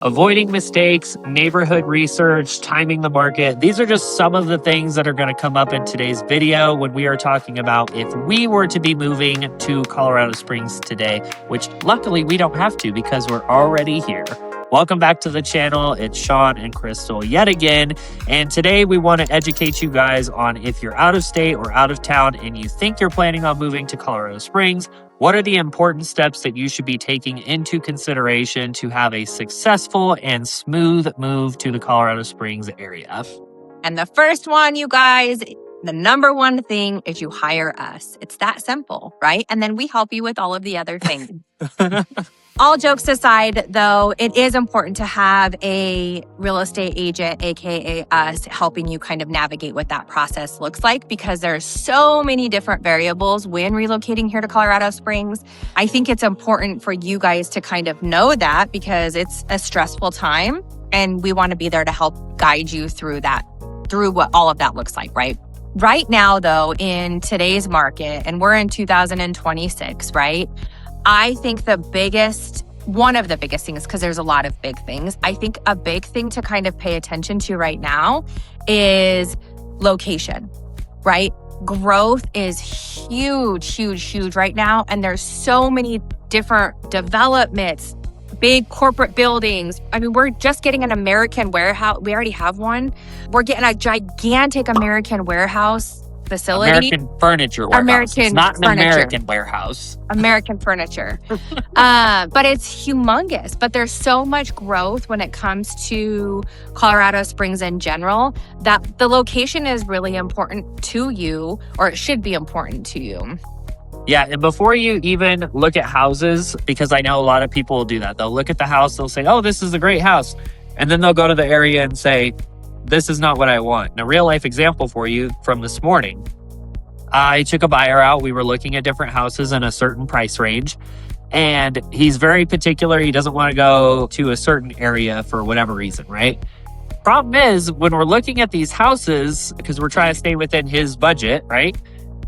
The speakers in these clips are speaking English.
Avoiding mistakes, neighborhood research, timing the market. These are just some of the things that are going to come up in today's video when we are talking about if we were to be moving to Colorado Springs today, which luckily we don't have to because we're already here. Welcome back to the channel. It's Sean and Crystal yet again. And today we want to educate you guys on if you're out of state or out of town and you think you're planning on moving to Colorado Springs, what are the important steps that you should be taking into consideration to have a successful and smooth move to the Colorado Springs area? And the first one, you guys, the number one thing is you hire us. It's that simple, right? And then we help you with all of the other things. All jokes aside, though, it is important to have a real estate agent, aka us, helping you kind of navigate what that process looks like because there's so many different variables when relocating here to Colorado Springs. I think it's important for you guys to kind of know that because it's a stressful time and we want to be there to help guide you through that, through what all of that looks like, right? Right now, though, in today's market, and we're in 2026, right? I think one of the biggest things, because there's a lot of big things, I think a big thing to kind of pay attention to right now is location, right? Growth is huge, huge, huge right now. And there's so many different developments, big corporate buildings. I mean, we're just getting an American warehouse. We already have one. We're getting a gigantic American warehouse facility. American furniture warehouse. It's not an American warehouse. American furniture. But it's humongous. But there's so much growth when it comes to Colorado Springs in general that the location is really important to you, or it should be important to you. Yeah, and before you even look at houses, because I know a lot of people will do that. They'll look at the house, they'll say, oh, this is a great house. And then they'll go to the area and say, this is not what I want. And a real life example for you from this morning. I took a buyer out. We were looking at different houses in a certain price range. And he's very particular. He doesn't want to go to a certain area for whatever reason, right? Problem is, when we're looking at these houses, because we're trying to stay within his budget, right?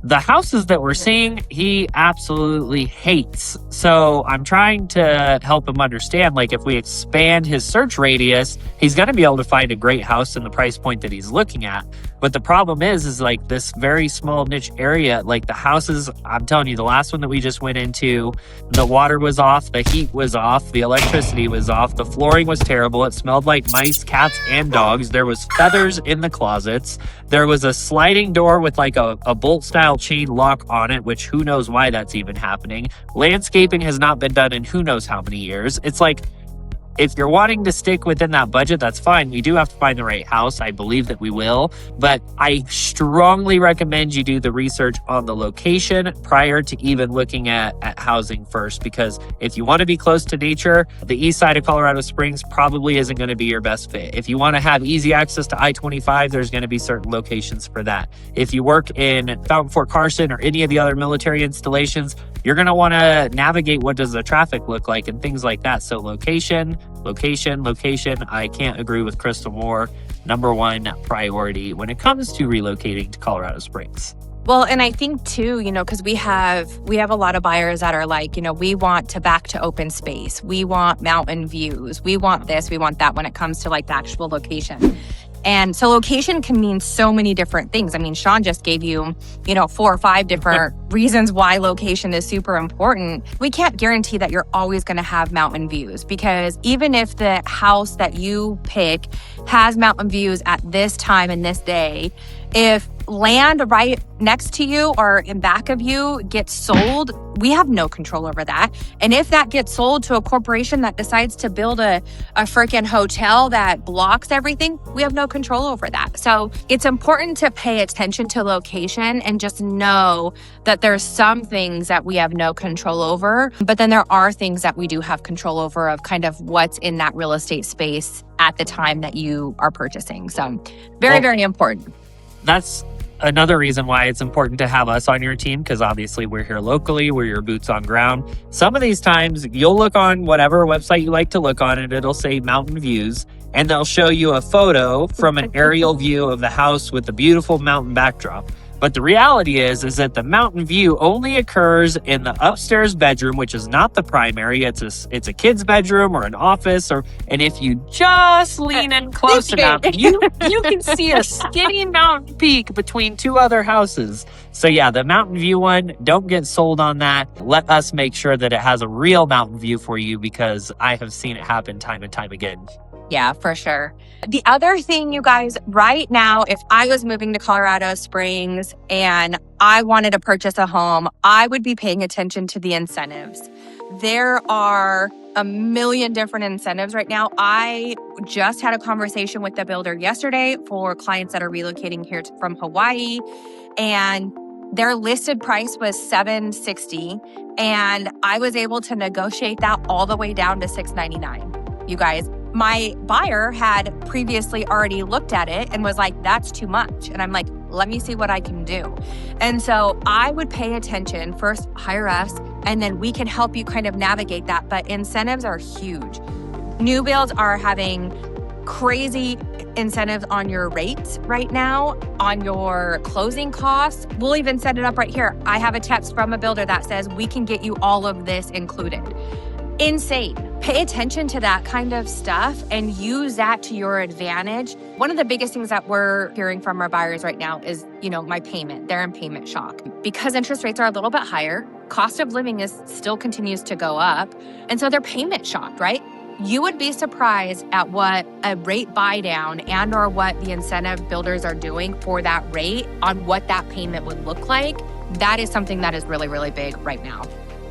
The houses that we're seeing, he absolutely hates. So I'm trying to help him understand, like, if we expand his search radius, he's going to be able to find a great house in the price point that he's looking at. But the problem is like this very small niche area, like the houses, I'm telling you, the last one that we just went into, the water was off, the heat was off, the electricity was off, the flooring was terrible. It smelled like mice, cats, and dogs. There was feathers in the closets. There was a sliding door with like a bolt style chain lock on it, which who knows why that's even happening. Landscaping has not been done in who knows how many years. It's like, if you're wanting to stick within that budget, that's fine. We do have to find the right house. I believe that we will. But I strongly recommend you do the research on the location prior to even looking at housing first. Because if you want to be close to nature, the east side of Colorado Springs probably isn't going to be your best fit. If you want to have easy access to I-25, there's going to be certain locations for that. If you work in Fountain Fort Carson or any of the other military installations, you're going to want to navigate what does the traffic look like and things like that. So location. I can't agree with Crystal more. Number one priority when it comes to relocating to Colorado Springs. Well, and I think too, because we have a lot of buyers that are like, we want to back to open space. We want mountain views. We want this, we want that when it comes to like the actual location. And so location can mean so many different things. I mean, Sean just gave you, 4 or 5 different reasons why location is super important. We can't guarantee that you're always going to have mountain views because even if the house that you pick has mountain views at this time and this day, if land right next to you or in back of you gets sold, we have no control over that. And if that gets sold to a corporation that decides to build a freaking hotel that blocks everything, we have no control over that. So it's important to pay attention to location and just know that there's some things that we have no control over, but then there are things that we do have control over of kind of what's in that real estate space at the time that you are purchasing. So very important. That's another reason why it's important to have us on your team, because obviously we're here locally, we're your boots on ground. Some of these times you'll look on whatever website you like to look on and it'll say mountain views and they'll show you a photo from an aerial view of the house with a beautiful mountain backdrop. But the reality is that the mountain view only occurs in the upstairs bedroom, which is not the primary. It's a kid's bedroom or an office, and if you just lean in close enough, you can see a skinny mountain peak between two other houses. So yeah, the mountain view one, don't get sold on that. Let us make sure that it has a real mountain view for you, because I have seen it happen time and time again. Yeah, for sure. The other thing, you guys, right now, if I was moving to Colorado Springs and I wanted to purchase a home, I would be paying attention to the incentives. There are a million different incentives right now. I just had a conversation with the builder yesterday for clients that are relocating here from Hawaii, and their listed price was $760, and I was able to negotiate that all the way down to $699. You guys, my buyer had previously already looked at it and was like, that's too much. And I'm like, let me see what I can do. And so I would pay attention, first hire us, and then we can help you kind of navigate that. But incentives are huge. New builds are having crazy incentives on your rates right now, on your closing costs. We'll even set it up right here. I have a text from a builder that says we can get you all of this included. Insane. Pay attention to that kind of stuff and use that to your advantage. One of the biggest things that we're hearing from our buyers right now is, my payment. They're in payment shock. Because interest rates are a little bit higher, cost of living still continues to go up. And so they're payment shocked, right? You would be surprised at what a rate buy down and or what the incentive builders are doing for that rate on what that payment would look like. That is something that is really, really big right now.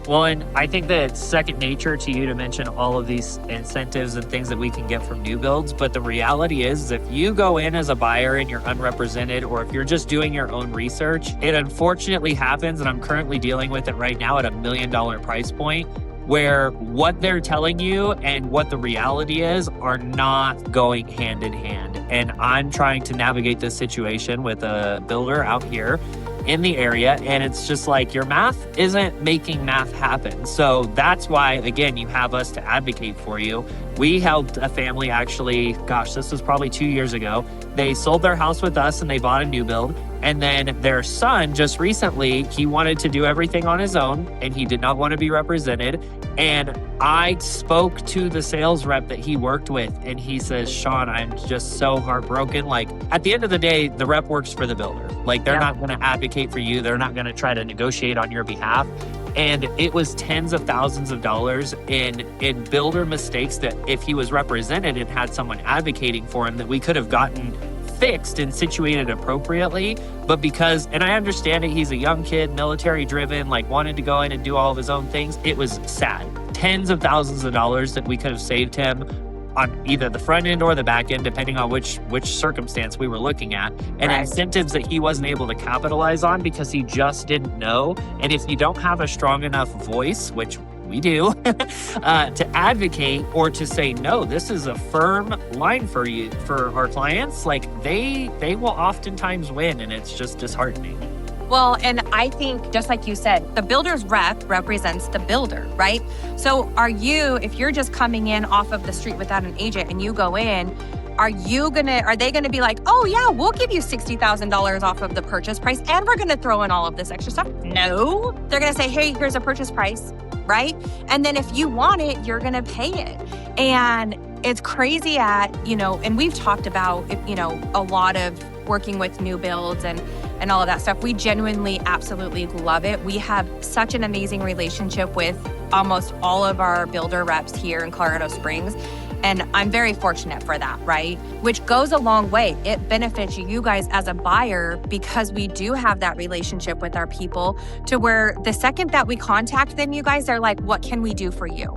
Well, and I think that it's second nature to you to mention all of these incentives and things that we can get from new builds. But the reality is if you go in as a buyer and you're unrepresented, or if you're just doing your own research, it unfortunately happens, and I'm currently dealing with it right now at $1 million price point, where what they're telling you and what the reality is are not going hand in hand. And I'm trying to navigate this situation with a builder out here in the area, and it's just like your math isn't making math happen. So that's why, again, you have us to advocate for you. We helped a family actually, this was probably 2 years ago. They sold their house with us and they bought a new build. And then their son just recently, he wanted to do everything on his own and he did not want to be represented. And I spoke to the sales rep that he worked with, and he says, Sean, I'm just so heartbroken. Like, at the end of the day, the rep works for the builder. Like, they're not going to advocate for you. They're not going to try to negotiate on your behalf. And it was tens of thousands of dollars in builder mistakes that if he was represented and had someone advocating for him, that we could have gotten fixed and situated appropriately. But because, and I understand it, he's a young kid, military driven, like wanted to go in and do all of his own things. It was sad. Tens of thousands of dollars that we could have saved him on either the front end or the back end, depending on which circumstance we were looking at, and incentives that he wasn't able to capitalize on because he just didn't know. And if you don't have a strong enough voice, which we do, to advocate or to say, no, this is a firm line for you, for our clients, like they will oftentimes win, and it's just disheartening. Well, and I think, just like you said, the builder's rep represents the builder, right? So if you're just coming in off of the street without an agent and you go in, are they gonna be like, oh yeah, we'll give you $60,000 off of the purchase price and we're gonna throw in all of this extra stuff? No, they're gonna say, hey, here's a purchase price, right? And then if you want it, you're gonna pay it. And it's crazy and we've talked about, a lot of working with new builds and all of that stuff. We genuinely absolutely love it. We have such an amazing relationship with almost all of our builder reps here in Colorado Springs. And I'm very fortunate for that, right? Which goes a long way. It benefits you guys as a buyer because we do have that relationship with our people, to where the second that we contact them, you guys are like, what can we do for you?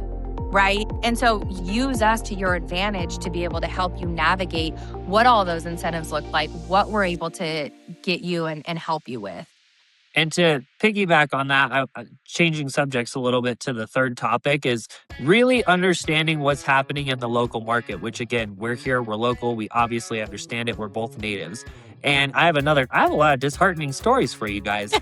Right? And so use us to your advantage to be able to help you navigate what all those incentives look like, what we're able to get you and help you with. And to piggyback on that, changing subjects a little bit to the third topic, is really understanding what's happening in the local market, which again, we're here, we're local, we obviously understand it, we're both natives. And I have a lot of disheartening stories for you guys.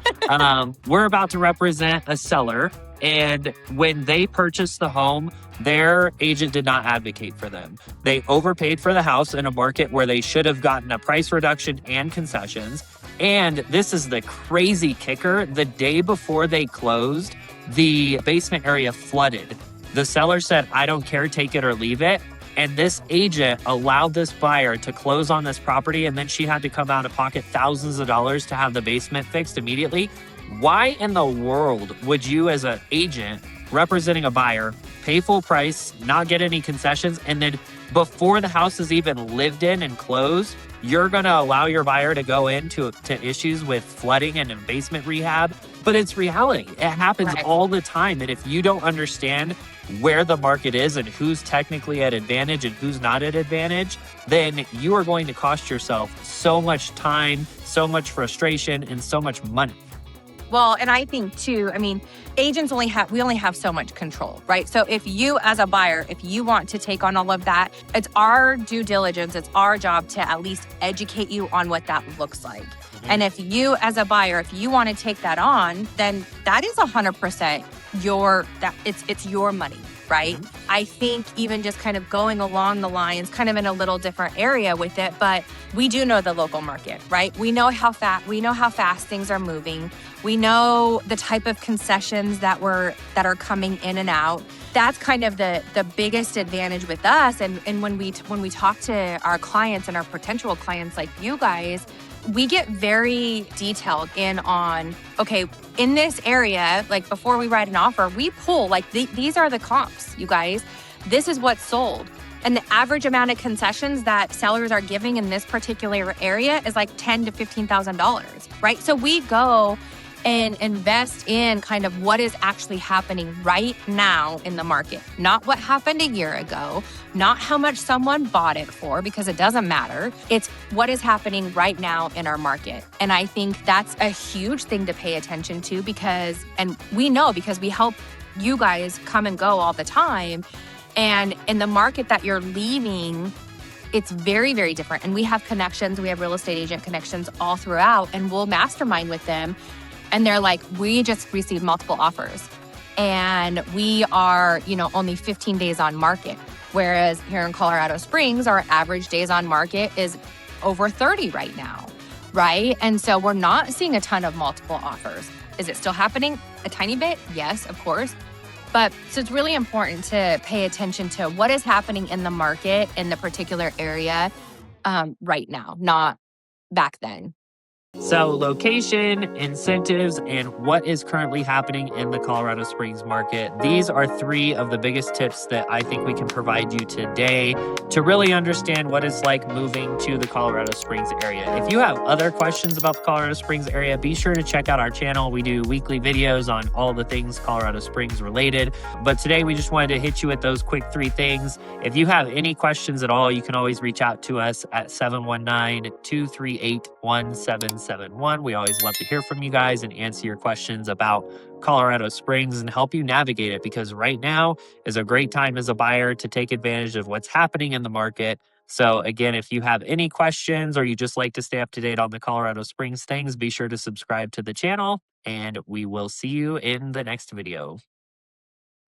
We're about to represent a seller And when they purchased the home, their agent did not advocate for them. They overpaid for the house in a market where they should have gotten a price reduction and concessions. And this is the crazy kicker. The day before they closed, the basement area flooded. The seller said, I don't care, take it or leave it. And this agent allowed this buyer to close on this property, and then she had to come out of pocket thousands of dollars to have the basement fixed immediately. Why in the world would you, as an agent representing a buyer, pay full price, not get any concessions, and then before the house is even lived in and closed, you're going to allow your buyer to go into issues with flooding and basement rehab? But it's reality. It happens all the time. And if you don't understand where the market is and who's technically at advantage and who's not at advantage, then you are going to cost yourself so much time, so much frustration, and so much money. Well, and I think too, I mean, agents only have so much control, right? So if you as a buyer, if you want to take on all of that, it's our due diligence, it's our job to at least educate you on what that looks like. And if you as a buyer, if you want to take that on, then that is 100% it's your money, right? I think even just kind of going along the lines, kind of in a little different area with it, but we do know the local market, right? We know how fast things are moving. We know the type of concessions that are coming in and out. That's kind of the biggest advantage with us. And when we talk to our clients and our potential clients like you guys, we get very detailed in on, okay, in this area, like before we write an offer, we pull like these are the comps, you guys. This is what's sold. And the average amount of concessions that sellers are giving in this particular area is like $10,000 to $15,000, right? So we go and invest in kind of what is actually happening right now in the market, not what happened a year ago, not how much someone bought it for, because it doesn't matter. It's what is happening right now in our market. And I think that's a huge thing to pay attention to and we know because we help you guys come and go all the time. And in the market that you're leaving, it's very, very different. And we have connections, we have real estate agent connections all throughout, and we'll mastermind with them. And they're like, we just received multiple offers and we are, only 15 days on market. Whereas here in Colorado Springs, our average days on market is over 30 right now, right? And so we're not seeing a ton of multiple offers. Is it still happening? A tiny bit? Yes, of course. But so it's really important to pay attention to what is happening in the market in the particular area right now, not back then. So location, incentives, and what is currently happening in the Colorado Springs market. These are three of the biggest tips that I think we can provide you today to really understand what it's like moving to the Colorado Springs area. If you have other questions about the Colorado Springs area, be sure to check out our channel. We do weekly videos on all the things Colorado Springs related. But today we just wanted to hit you with those quick three things. If you have any questions at all, you can always reach out to us at 719-238-1771. We always love to hear from you guys and answer your questions about Colorado Springs and help you navigate it, because right now is a great time as a buyer to take advantage of what's happening in the market. So again, if you have any questions or you just like to stay up to date on the Colorado Springs things, be sure to subscribe to the channel and we will see you in the next video.